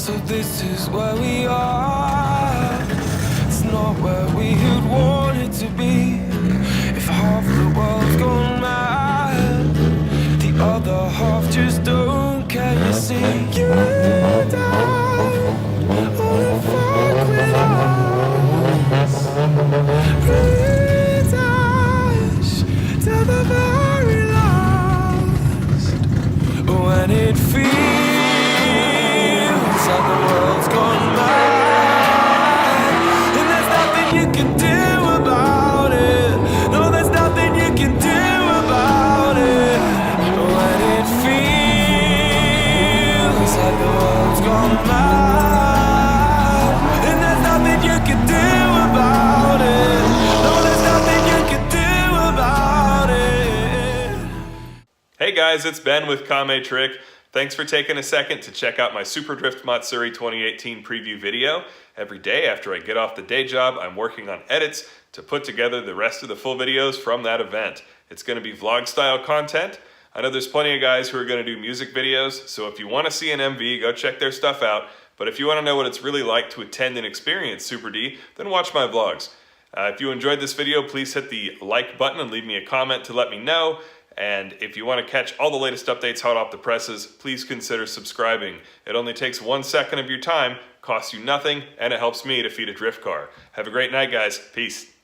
So this is where we are. It's not where we'd want it to be. If half the world's gone mad, the other half just don't care, you see. You and I wanna fuck with us. Please dash to the very last. When it feels like the world's gone mad, and there's nothing you can do about it. No, there's nothing you can do about it. When it feels like the world's gone mad, and there's nothing you can do about it. No, there's nothing you can do about it. Hey guys, it's Ben with Kame Trick. Thanks for taking a second to check out my Super Drift Matsuri 2018 preview video. Every day after I get off the day job, I'm working on edits to put together the rest of the full videos from that event. It's going to be vlog style content. I know there's plenty of guys who are going to do music videos, so if you want to see an MV, go check their stuff out. But if you want to know what it's really like to attend and experience Super D, then watch my vlogs. If you enjoyed this video, please hit the like button and leave me a comment to let me know. And if you want to catch all the latest updates hot off the presses, please consider subscribing. It only takes 1 second of your time, costs you nothing, and it helps me to feed a drift car. Have a great night, guys. Peace.